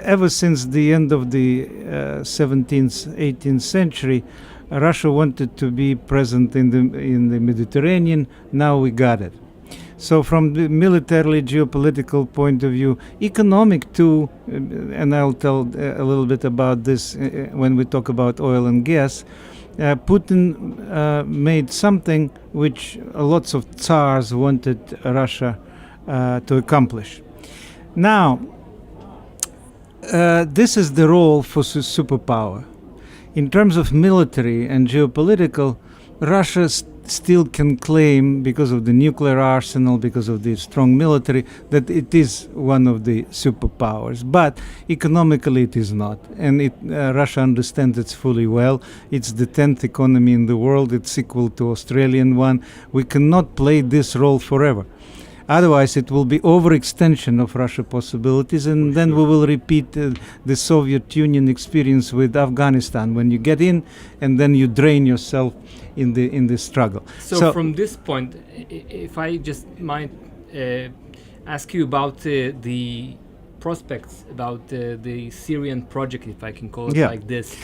ever since the end of the 17th, 18th century, Russia wanted to be present in the Mediterranean. Now we got it. So from the militarily geopolitical point of view, economic too, and I'll tell a little bit about this when we talk about oil and gas, Putin made something which lots of tsars wanted Russia to accomplish. Now, this is the role for superpower. In terms of military and geopolitical, Russia still can claim, because of the nuclear arsenal, because of the strong military, that it is one of the superpowers. But economically it is not. And Russia understands it fully well. It's the 10th economy in the world. It's equal to Australian one. We cannot play this role forever. Otherwise, it will be overextension of Russia possibilities, and then we will repeat the Soviet Union experience with Afghanistan, when you get in and then you drain yourself in the struggle. So from this point, if I just might ask you about the prospects about the Syrian project, if I can call it like this.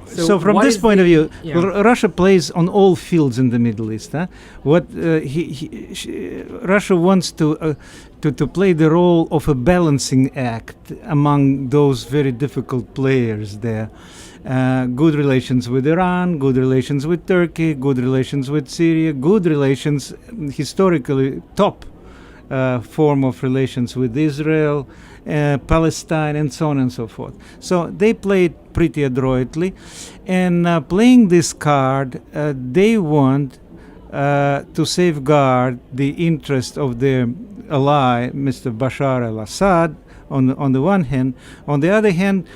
So from this point of view, Russia plays on all fields in the Middle East. What Russia wants to play the role of a balancing act among those very difficult players there. Good relations with Iran, good relations with Turkey, good relations with Syria, good relations, historically top form of relations with Israel, Palestine, and so on and so forth. So they played pretty adroitly, and playing this card, they want to safeguard the interest of their ally, Mr. Bashar al-Assad, on the one hand. On the other hand,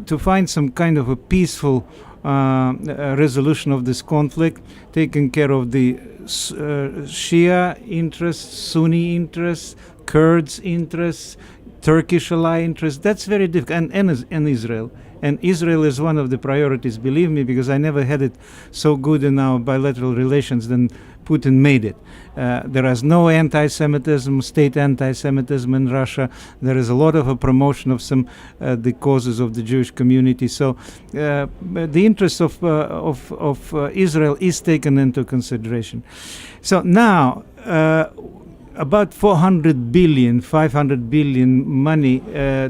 to find some kind of a peaceful resolution of this conflict, taking care of the Shia interests, Sunni interests, Kurds interests, Turkish ally interests. That's very difficult, and Israel. And Israel is one of the priorities, believe me, because I never had it so good in our bilateral relations than Putin made it. There is no anti-Semitism, state anti-Semitism in Russia. There is a lot of a promotion of some the causes of the Jewish community. So the interest of Israel is taken into consideration. So now, about 400 billion, 500 billion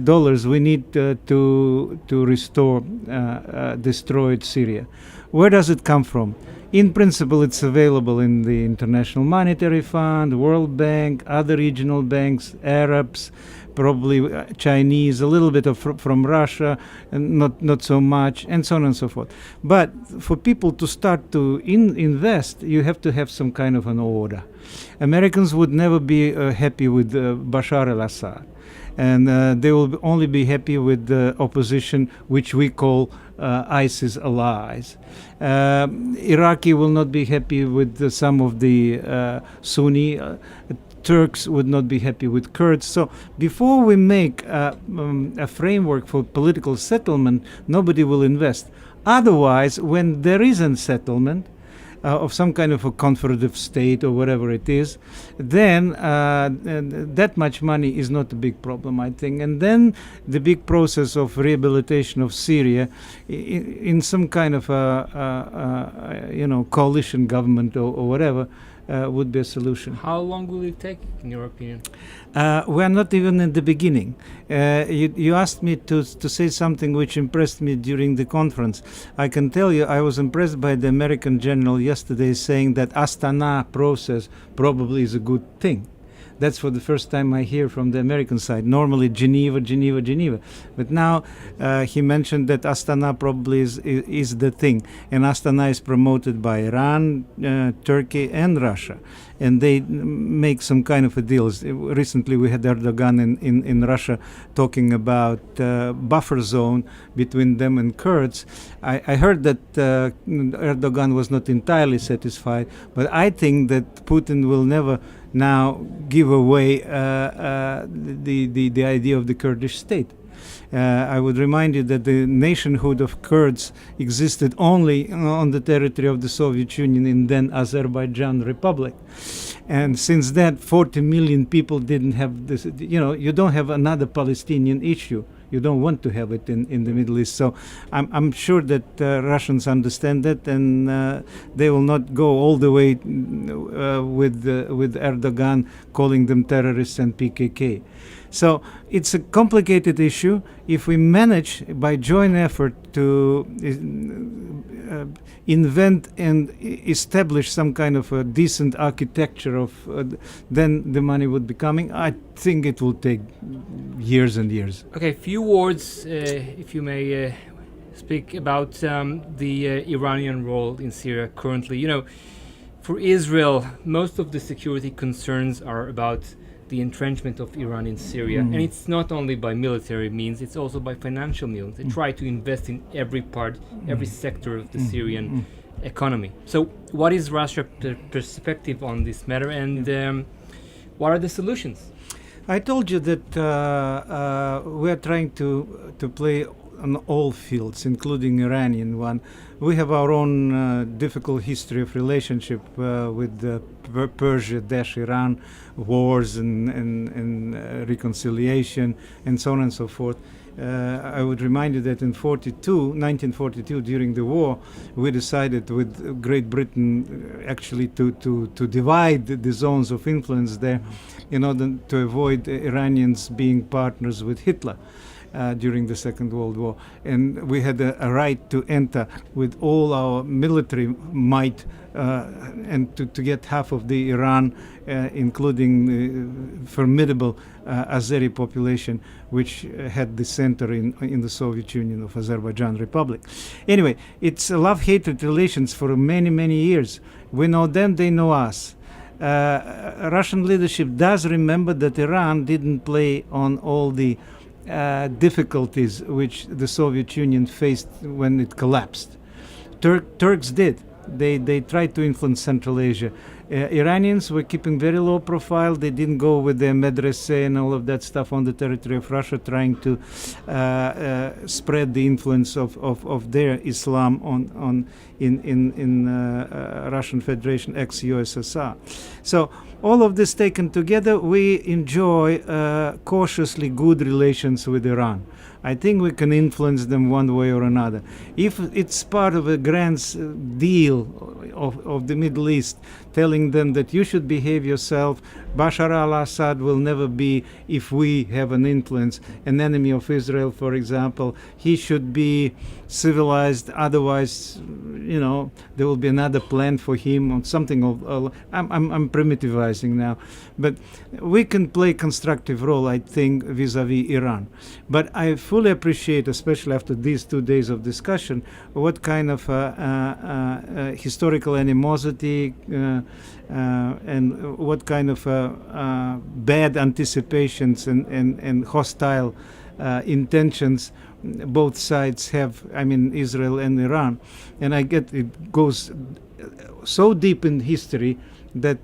dollars we need to restore destroyed Syria. Where does it come from? In principle, it's available in the International Monetary Fund, World Bank, other regional banks, Arabs, probably Chinese, a little bit from Russia, and not so much, and so on and so forth. But for people to start to invest, you have to have some kind of an order. Americans would never be happy with Bashar al-Assad, and they will only be happy with the opposition, which we call ISIS allies. Iraqi will not be happy with some of the Sunni. Turks would not be happy with Kurds. So before we make a framework for political settlement, nobody will invest. Otherwise, when there is a settlement of some kind of a confederative state or whatever it is, then that much money is not a big problem, I think. And then the big process of rehabilitation of Syria in some kind of coalition government or whatever would be a solution. How long will it take, in your opinion? We are not even in the beginning. You asked me to say something which impressed me during the conference. I can tell you I was impressed by the American general yesterday saying that Astana process probably is a good thing. That's for the first time I hear from the American side. Normally Geneva. But now he mentioned that Astana probably is the thing. And Astana is promoted by Iran, Turkey, and Russia. And they make some kind of a deals. Recently we had Erdogan in Russia talking about buffer zone between them and Kurds. I heard that Erdogan was not entirely satisfied, but I think that Putin will never now give away the idea of the Kurdish state. I would remind you that the nationhood of Kurds existed only on the territory of the Soviet Union in then Azerbaijan Republic. And since that, 40 million people didn't have this, you don't have another Palestinian issue. You don't want to have it in the Middle East. So I'm sure that Russians understand that, and they will not go all the way with Erdogan calling them terrorists and PKK. So it's a complicated issue. If we manage by joint effort to invent and establish some kind of a decent architecture of, then the money would be coming. I think it will take years and years. Okay, few words, if you may speak about the Iranian role in Syria currently. You know, for Israel, most of the security concerns are about the entrenchment of Iran in Syria. And it's not only by military means, it's also by financial means. They try to invest in every part, every sector of the Syrian economy. So what is Russia's perspective on this matter, and what are the solutions? I told you that we are trying to play on all fields, including Iranian one. We have our own difficult history of relationship with Persia-Iran wars and reconciliation and so on and so forth. I would remind you that in 1942, during the war, we decided with Great Britain actually to divide the zones of influence there in order to avoid Iranians being partners with Hitler. During the Second World War, and we had a right to enter with all our military might and to get half of the Iran, including the formidable Azeri population, which had the center in the Soviet Union of Azerbaijan Republic. Anyway, it's a love-hatred relations for many, many years. We know them, they know us. Russian leadership does remember that Iran didn't play on all the difficulties which the Soviet Union faced when it collapsed. Turks did. They tried to influence Central Asia. Iranians were keeping very low profile. They didn't go with their medrese and all of that stuff on the territory of Russia, trying to spread the influence of their Islam in Russian Federation, ex-USSR. So all of this taken together, we enjoy cautiously good relations with Iran. I think we can influence them one way or another. If it's part of a grand deal of the Middle East, telling them that you should behave yourself, Bashar al-Assad will never be, if we have an influence, an enemy of Israel, for example. He should be civilized, otherwise, you know, there will be another plan for him or something. I'm primitivizing now, but we can play a constructive role, I think, vis-a-vis Iran. But I fully appreciate, especially after these 2 days of discussion, what kind of historical animosity and what kind of bad anticipations and hostile intentions both sides have, I mean, Israel and Iran. And I get it goes so deep in history that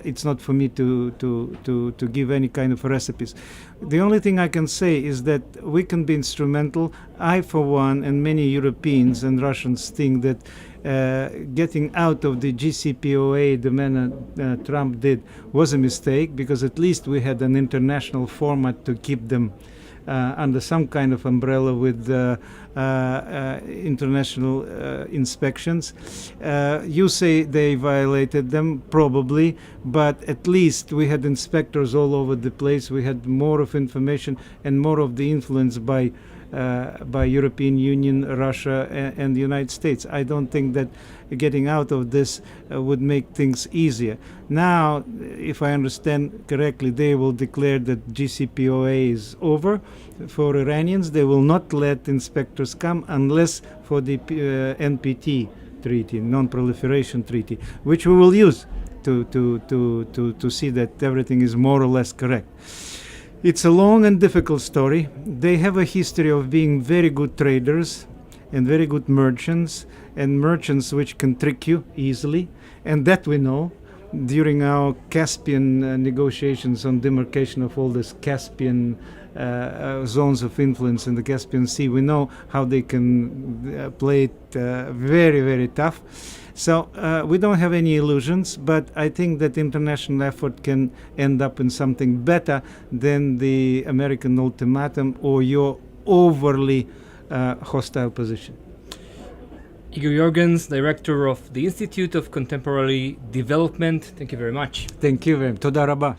it's not for me to give any kind of recipes. The only thing I can say is that we can be instrumental. I, for one, and many Europeans and Russians think that getting out of the JCPOA, the manner Trump did, was a mistake, because at least we had an international format to keep them under some kind of umbrella with international inspections. You say they violated them, probably, but at least we had inspectors all over the place. We had more of information and more of the influence by European Union, Russia, and the United States. I don't think that getting out of this would make things easier. Now, if I understand correctly, they will declare that JCPOA is over for Iranians. They will not let inspectors come unless for the NPT treaty, non-proliferation treaty, which we will use to see that everything is more or less correct. It's a long and difficult story. They have a history of being very good traders and very good merchants, and merchants which can trick you easily, and that we know. During our Caspian negotiations on demarcation of all this Caspian zones of influence in the Caspian Sea, we know how they can play it very, very tough. So we don't have any illusions, but I think that international effort can end up in something better than the American ultimatum or your overly hostile position. Igor Yurgens, Director of the Institute of Contemporary Development. Thank you very much. Thank you very much. Toda rabba.